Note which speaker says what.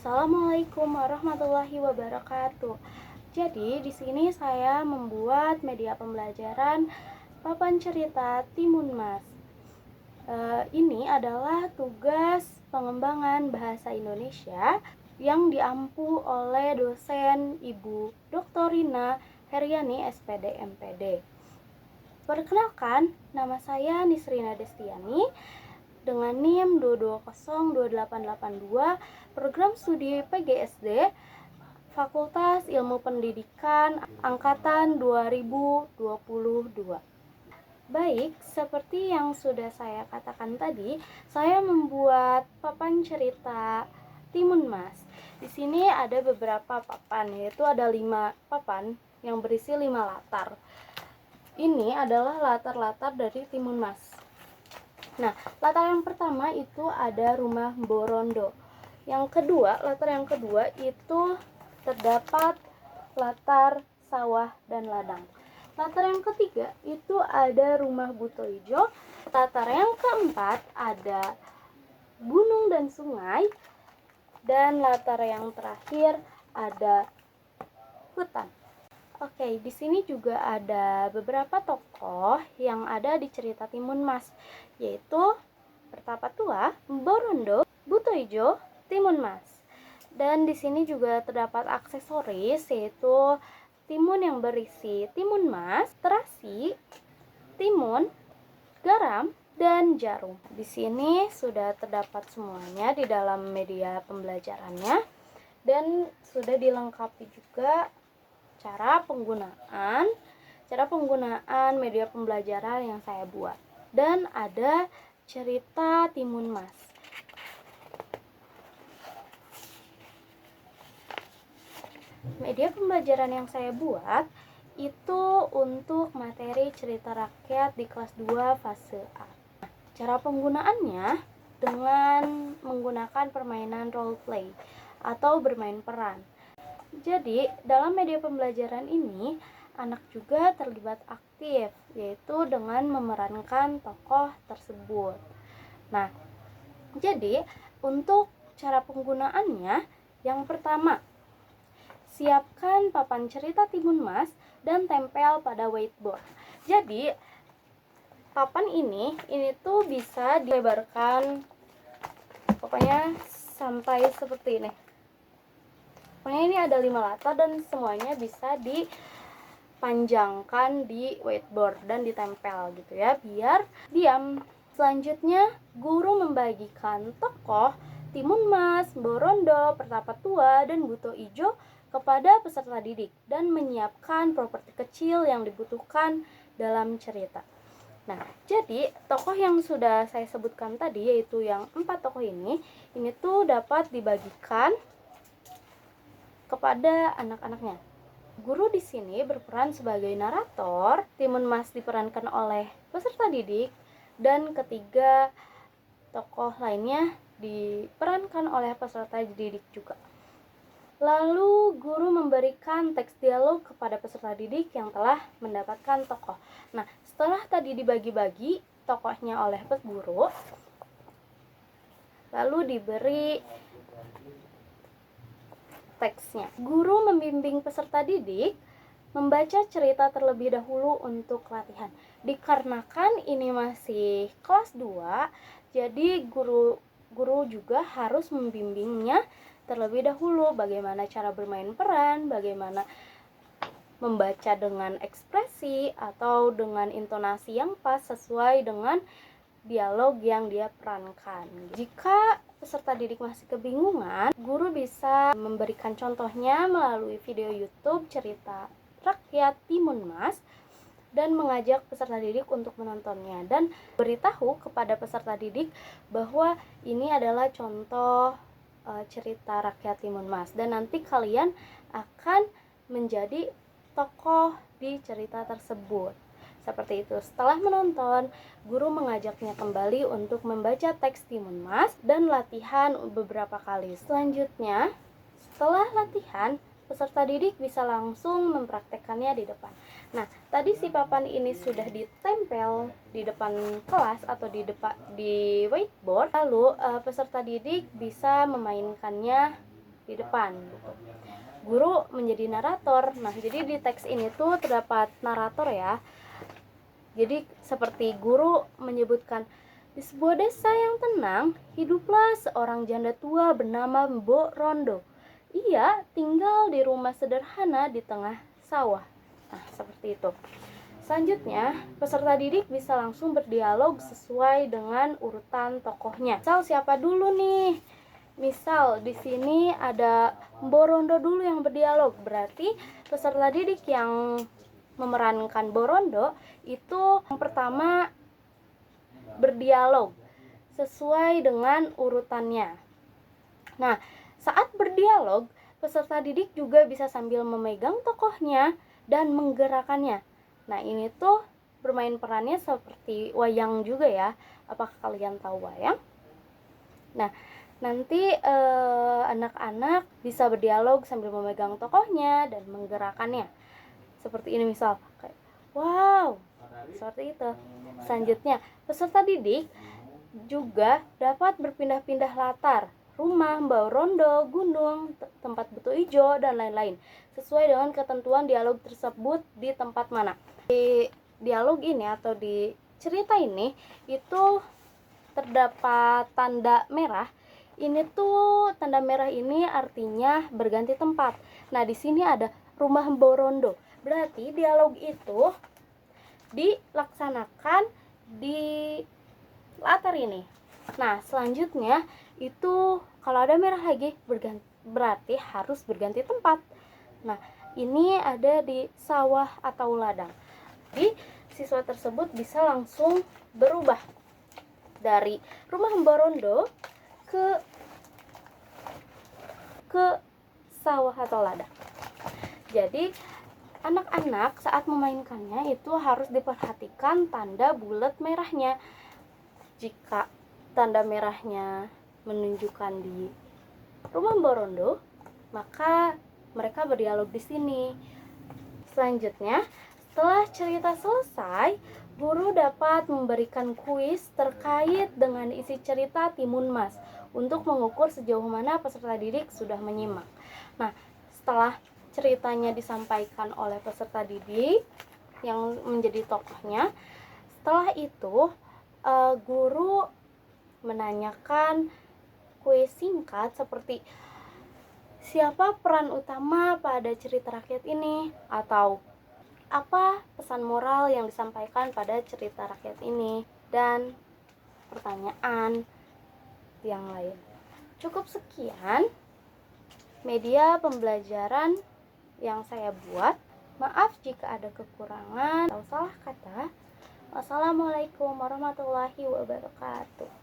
Speaker 1: Assalamualaikum warahmatullahi wabarakatuh. Jadi, di sini saya membuat media pembelajaran papan cerita Timun Mas. Ini adalah tugas pengembangan bahasa Indonesia yang diampu oleh dosen Ibu Dr. Rina Heriani SPD MPD. Perkenalkan, nama saya Nisrina Destiani dengan NIM 2202882, program studi PGSD, Fakultas Ilmu Pendidikan Angkatan 2022. Baik, seperti yang sudah saya katakan tadi, saya membuat papan cerita Timun Mas. Di sini ada beberapa papan, yaitu ada 5 papan yang berisi 5 latar. Ini adalah latar-latar dari Timun Mas. Nah, latar yang pertama itu ada rumah Borondo. Latar yang kedua itu terdapat latar sawah dan ladang. Latar yang ketiga itu ada rumah Buto Ijo. Latar yang keempat ada gunung dan sungai. Dan latar yang terakhir ada hutan. Oke, di sini juga ada beberapa tokoh yang ada di cerita Timun Mas, yaitu Pertapa Tua, Borondo, Buto Ijo, Timun Mas. Dan di sini juga terdapat aksesoris, yaitu timun yang berisi timun mas, terasi, timun, garam, dan jarum. Di sini sudah terdapat semuanya di dalam media pembelajarannya, dan sudah dilengkapi juga cara penggunaan media pembelajaran yang saya buat. Dan ada cerita Timun Mas. Media pembelajaran yang saya buat itu untuk materi cerita rakyat di kelas 2 fase A. Cara penggunaannya dengan menggunakan permainan role play atau bermain peran. Jadi, dalam media pembelajaran ini, anak juga terlibat aktif, yaitu dengan memerankan tokoh tersebut. Nah, jadi untuk cara penggunaannya, yang pertama, siapkan papan cerita Timun Mas dan tempel pada whiteboard. Jadi, papan ini tuh bisa dilebarkan, pokoknya sampai seperti ini. Pokoknya ini ada 5 latar dan semuanya bisa dipanjangkan di whiteboard dan ditempel gitu ya, biar diam. Selanjutnya, guru membagikan tokoh Timun Mas, Borondo, Pertapa Tua, dan Buto Ijo kepada peserta didik dan menyiapkan properti kecil yang dibutuhkan dalam cerita. Nah, jadi tokoh yang sudah saya sebutkan tadi, yaitu yang 4 tokoh ini tuh dapat dibagikan kepada anak-anaknya. Guru di sini berperan sebagai narator, Timun Mas diperankan oleh peserta didik, dan ketiga tokoh lainnya diperankan oleh peserta didik juga. Lalu guru memberikan teks dialog kepada peserta didik yang telah mendapatkan tokoh. Nah, setelah tadi dibagi-bagi tokohnya oleh guru, lalu diberi teksnya. Guru membimbing peserta didik membaca cerita terlebih dahulu untuk latihan. Dikarenakan ini masih kelas 2, jadi guru juga harus membimbingnya terlebih dahulu bagaimana cara bermain peran, bagaimana membaca dengan ekspresi atau dengan intonasi yang pas sesuai dengan dialog yang dia perankan. Jika peserta didik masih kebingungan, guru bisa memberikan contohnya melalui video YouTube cerita rakyat Timun Mas dan mengajak peserta didik untuk menontonnya dan beritahu kepada peserta didik bahwa ini adalah contoh cerita rakyat Timun Mas dan nanti kalian akan menjadi tokoh di cerita tersebut. Seperti itu. Setelah menonton, guru mengajaknya kembali untuk membaca teks Timun Mas dan latihan beberapa kali. Selanjutnya, setelah latihan, peserta didik bisa langsung mempraktekkannya di depan. Nah, tadi si papan ini sudah ditempel di depan kelas atau di whiteboard. Lalu peserta didik bisa memainkannya di depan gitu. Guru menjadi narator. Nah, jadi di teks ini tuh terdapat narator ya. Jadi seperti guru menyebutkan, di sebuah desa yang tenang, hiduplah seorang janda tua bernama Mbok Rondo. Ia tinggal di rumah sederhana di tengah sawah. Nah, seperti itu. Selanjutnya, peserta didik bisa langsung berdialog sesuai dengan urutan tokohnya. Misal siapa dulu nih? Misal di sini ada Mbok Rondo dulu yang berdialog. Berarti peserta didik yang memerankan Borondo itu yang pertama berdialog sesuai dengan urutannya. Nah, saat berdialog, peserta didik juga bisa sambil memegang tokohnya dan menggerakkannya. Nah, ini tuh bermain perannya seperti wayang juga ya. Apakah kalian tahu wayang? Nah, nanti anak-anak bisa berdialog sambil memegang tokohnya dan menggerakkannya. Seperti ini misal, kayak wow, seperti itu. Selanjutnya, peserta didik juga dapat berpindah-pindah latar, rumah, Mbak Rondo, gunung, tempat beto ijo, dan lain-lain, sesuai dengan ketentuan dialog tersebut di tempat mana. Di dialog ini atau di cerita ini itu terdapat tanda merah. Ini tuh tanda merah ini artinya berganti tempat. Nah, di sini ada rumah Mbok Rondo. Berarti dialog itu dilaksanakan di latar ini. Nah, selanjutnya itu kalau ada merah lagi berarti harus berganti tempat. Nah, ini ada di sawah atau ladang. Jadi, siswa tersebut bisa langsung berubah dari rumah Mbok Rondo ke sawah atau ladang. Jadi, anak-anak saat memainkannya itu harus diperhatikan tanda bulat merahnya. Jika tanda merahnya menunjukkan di rumah Mbok Rondo, maka mereka berdialog di sini. Selanjutnya, setelah cerita selesai, guru dapat memberikan kuis terkait dengan isi cerita Timun Mas untuk mengukur sejauh mana peserta didik sudah menyimak. Nah, setelah ceritanya disampaikan oleh peserta didik yang menjadi tokohnya, setelah itu guru menanyakan kuis singkat seperti siapa peran utama pada cerita rakyat ini, atau apa pesan moral yang disampaikan pada cerita rakyat ini, dan pertanyaan yang lain. Cukup sekian media pembelajaran yang saya buat. Maaf jika ada kekurangan atau salah kata. Wassalamualaikum warahmatullahi wabarakatuh.